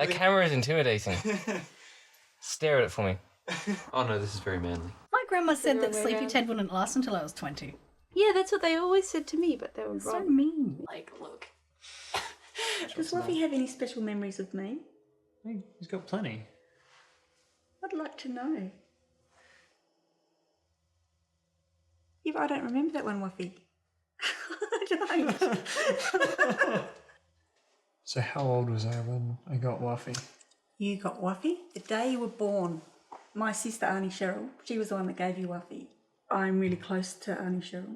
That camera is intimidating. Stare at it for me. Oh no, this is very manly. My grandma said that Sleepy Ted wouldn't last until I was 20. Yeah, that's what they always said to me, but they were That's so wrong. mean. Like, look. Does Woffy have any special memories of me? He's got plenty. I'd like to know. Yeah, but I don't remember that one, Woffy. I don't. So how old was I when I got Woffy? You got Woffy the day you were born. My sister, Auntie Cheryl, she was the one that gave you Woffy. I'm really close to Auntie Cheryl.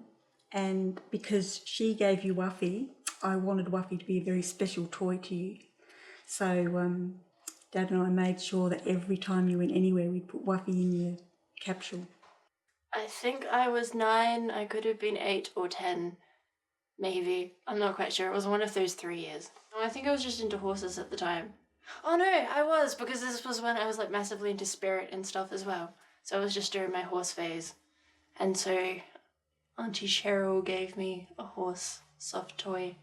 And because she gave you Woffy, I wanted Woffy to be a very special toy to you. So Dad and I made sure that every time you went anywhere, we'd put Woffy in your capsule. I think I was 9. I could have been 8 or 10. Maybe. I'm not quite sure. It was one of those 3 years. I think I was just into horses at the time. Oh no, I was, because this was when I was like massively into spirit and stuff as well. So I was just during my horse phase. And so Auntie Cheryl gave me a horse soft toy.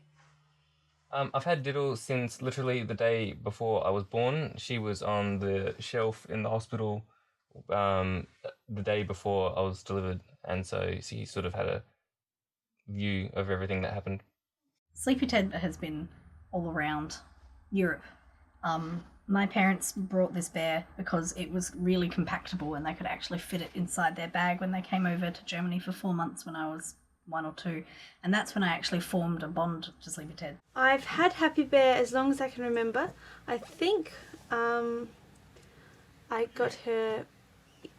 I've had Diddle since literally the day before I was born. She was on the shelf in the hospital the day before I was delivered, and so she sort of had a view of everything that happened. Sleepy Ted has been all around Europe. My parents brought this bear because it was really compactable and they could actually fit it inside their bag when they came over to Germany for 4 months when I was 1 or 2. And that's when I actually formed a bond to Sleepy Ted. I've had Happy Bear as long as I can remember. I think I got her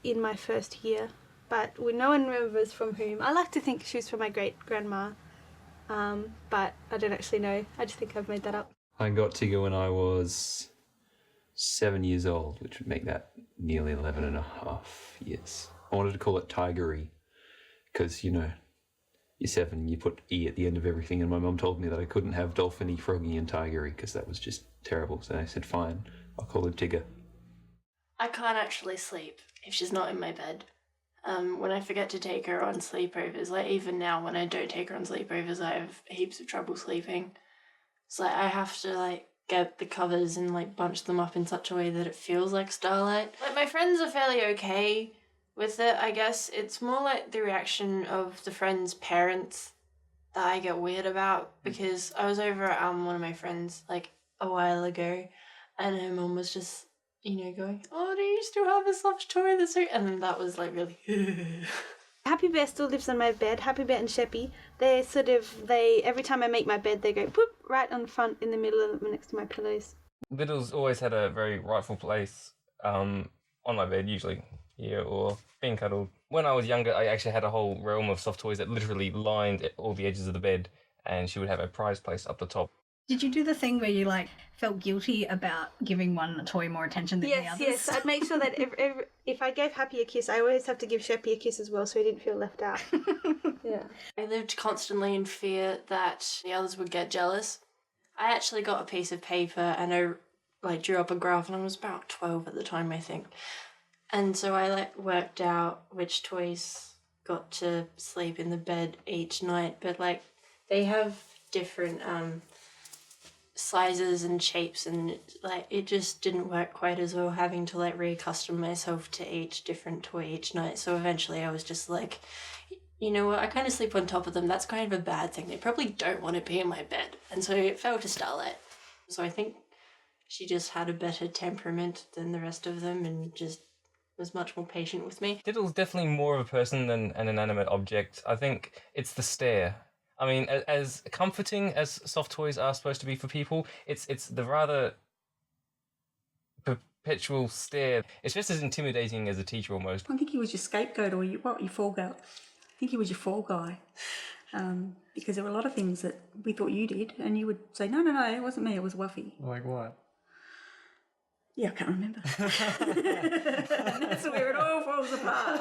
in my first year, but no one remembers from whom. I like to think she was from my great-grandma, but I don't actually know. I just think I've made that up. I got Tigger when I was 7 years old, which would make that nearly 11 and a half years. I wanted to call it Tigery because, you know, you're 7, you put E at the end of everything, and my mum told me that I couldn't have Dolphiny, Froggy and Tigery because that was just terrible. So I said, fine, I'll call him Tigger. I can't actually sleep if she's not in my bed. When I forget to take her on sleepovers, like even now when I don't take her on sleepovers, I have heaps of trouble sleeping. So like, I have to like get the covers and like bunch them up in such a way that it feels like starlight. Like my friends are fairly okay with it, I guess. It's more like the reaction of the friends' parents that I get weird about, because I was over at one of my friends like a while ago and her mum was just, you know, going, oh, do you still have a soft toy that's so... And then that was like really... Happy Bear still lives on my bed. Happy Bear and Sheppy, every time I make my bed, they go poop right on the front in the middle of next to my pillows. Diddle's always had a very rightful place on my bed, usually here or being cuddled. When I was younger, I actually had a whole realm of soft toys that literally lined all the edges of the bed, and she would have a prize place up the top. Did you do the thing where you like felt guilty about giving one toy more attention than the others? Yes. I'd make sure that if I gave Happy a kiss, I always have to give Sheppy a kiss as well, so he didn't feel left out. Yeah. I lived constantly in fear that the others would get jealous. I actually got a piece of paper and I like drew up a graph, and I was about 12 at the time, I think. And so I like worked out which toys got to sleep in the bed each night, but like they have different sizes and shapes, and like it just didn't work quite as well having to like reaccustom myself to each different toy each night. So eventually I was just like, you know what, I kind of sleep on top of them. That's kind of a bad thing. They probably don't want to be in my bed. And so it fell to Starlight. So I think she just had a better temperament than the rest of them and just was much more patient with me. Diddle's definitely more of a person than an inanimate object. I think it's the stare. I mean, as comforting as soft toys are supposed to be for people, it's the rather perpetual stare. It's just as intimidating as a teacher almost. I think he was your scapegoat, or your fall guy. I think he was your fall guy. Because there were a lot of things that we thought you did, and you would say, no, it wasn't me, it was Woffy. Like what? Yeah, I can't remember. That's where it all falls apart.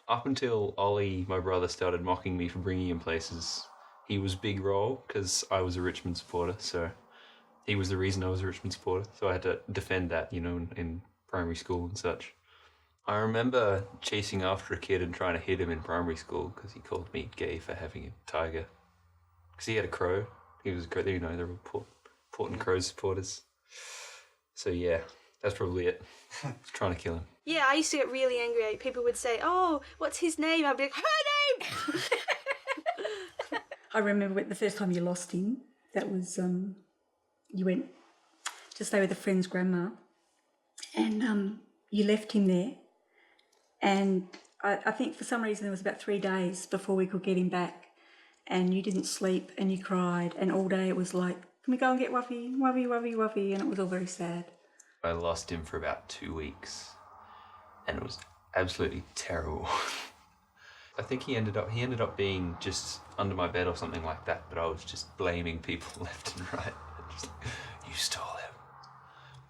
Up until Ollie, my brother, started mocking me for bringing him places, he was big role because I was a Richmond supporter, so he was the reason I was a Richmond supporter. So I had to defend that, you know, in primary school and such. I remember chasing after a kid and trying to hit him in primary school because he called me gay for having a tiger. Because he had a crow. He was a crow, you know, they were important crow supporters. So yeah, that's probably it. Trying to kill him. Yeah, I used to get really angry. People would say, "Oh, what's his name?" I'd be like, "Her name." I remember the first time you lost him, that was, you went to stay with a friend's grandma, and you left him there, and I think for some reason it was about 3 days before we could get him back, and you didn't sleep and you cried, and all day it was like, can we go and get Wuffy, Wuffy, Wuffy, Wuffy, and it was all very sad. I lost him for about 2 weeks, and it was absolutely terrible. I think he ended up being just under my bed or something like that, but I was just blaming people left and right. Just like, you stole him.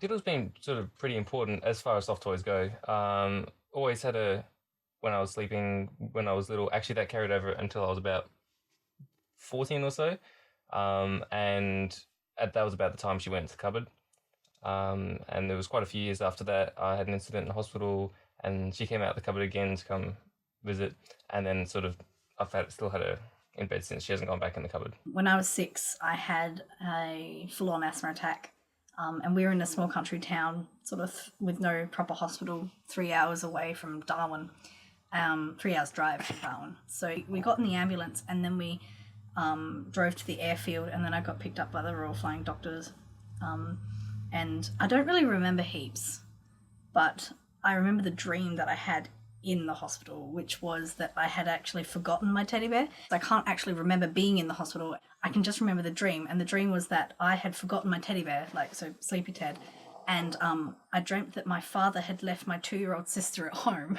Diddle's been sort of pretty important as far as soft toys go. Always had a, when I was sleeping, when I was little, actually that carried over until I was about 14 or so. And that was about the time she went into the cupboard. And there was quite a few years after that, I had an incident in the hospital, and she came out of the cupboard again to come visit, and then sort of still had her in bed since. She hasn't gone back in the cupboard. When I was 6, I had a full-on asthma attack, and we were in a small country town, sort of with no proper hospital, 3 hours away from Darwin, 3 hours drive from Darwin. So we got in the ambulance, and then we drove to the airfield, and then I got picked up by the Royal Flying Doctors. And I don't really remember heaps, but I remember the dream that I had in the hospital, which was that I had actually forgotten my teddy bear. I can't actually remember being in the hospital. I can just remember the dream, and the dream was that I had forgotten my teddy bear, so Sleepy Ted, and I dreamt that my father had left my 2-year-old sister at home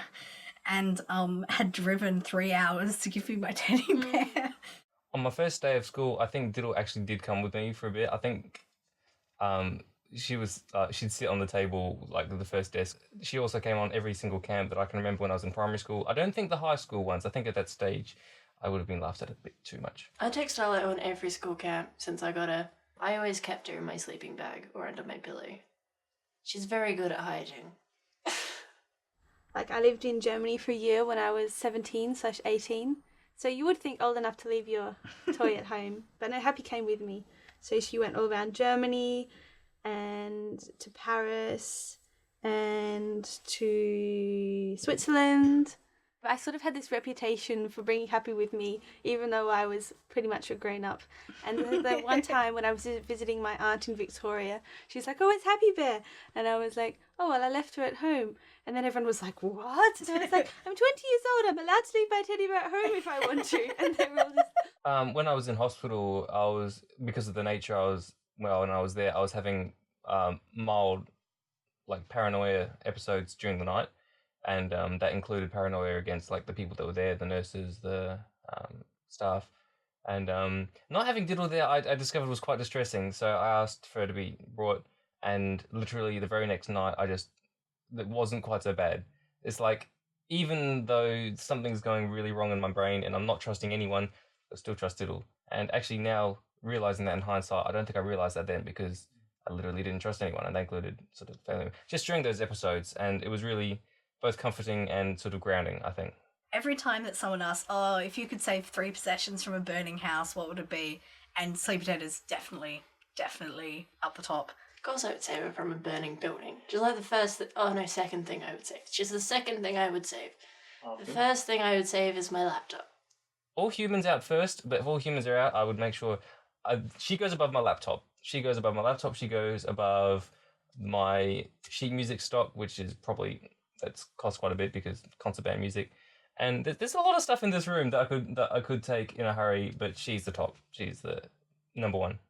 and had driven 3 hours to give me my teddy bear. On my first day of school, I think Diddle actually did come with me for a bit. I think she'd sit on the table, like the first desk. She also came on every single camp that I can remember when I was in primary school. I don't think the high school ones. I think at that stage I would have been laughed at a bit too much. I take Starlight on every school camp since I got her. I always kept her in my sleeping bag or under my pillow. She's very good at hiding. Like, I lived in Germany for a year when I was 17/18. So you would think old enough to leave your toy at home. But no, Happy came with me. So she went all around Germany and to Paris and to Switzerland. But I sort of had this reputation for bringing Happy with me, even though I was pretty much a grown-up. And the one time when I was visiting my aunt in Victoria, she's like, "Oh, it's Happy Bear." And I was like, "Oh, well, I left her at home." And then everyone was like, "What?" And I was like, "I'm 20 years old. I'm allowed to leave my teddy bear at home if I want to." And they were all just... When I was in hospital, because of the nature when I was there, I was having mild, like, paranoia episodes during the night. And that included paranoia against, like, the people that were there, the nurses, the staff. And not having Diddle there, I discovered was quite distressing. So I asked for her to be brought, and literally the very next night, it wasn't quite so bad. It's like, even though something's going really wrong in my brain and I'm not trusting anyone, I still trust Diddle. And actually now, realising that in hindsight, I don't think I realised that then, because I literally didn't trust anyone, and that included sort of family. Just during those episodes, and it was really both comforting and sort of grounding, I think. Every time that someone asks, "Oh, if you could save 3 possessions from a burning house, what would it be?" And Sleepy Ted is definitely up the top. Of course I would save her from a burning building. Just like second thing I would save. Just the second thing I would save. The first thing I would save is my laptop. All humans out first, but if all humans are out, I would make sure she goes above my laptop. She goes above my laptop. She goes above my sheet music stock, which is that's cost quite a bit because concert band music. And there's a lot of stuff in this room that I could take in a hurry, but she's the top. She's the number one.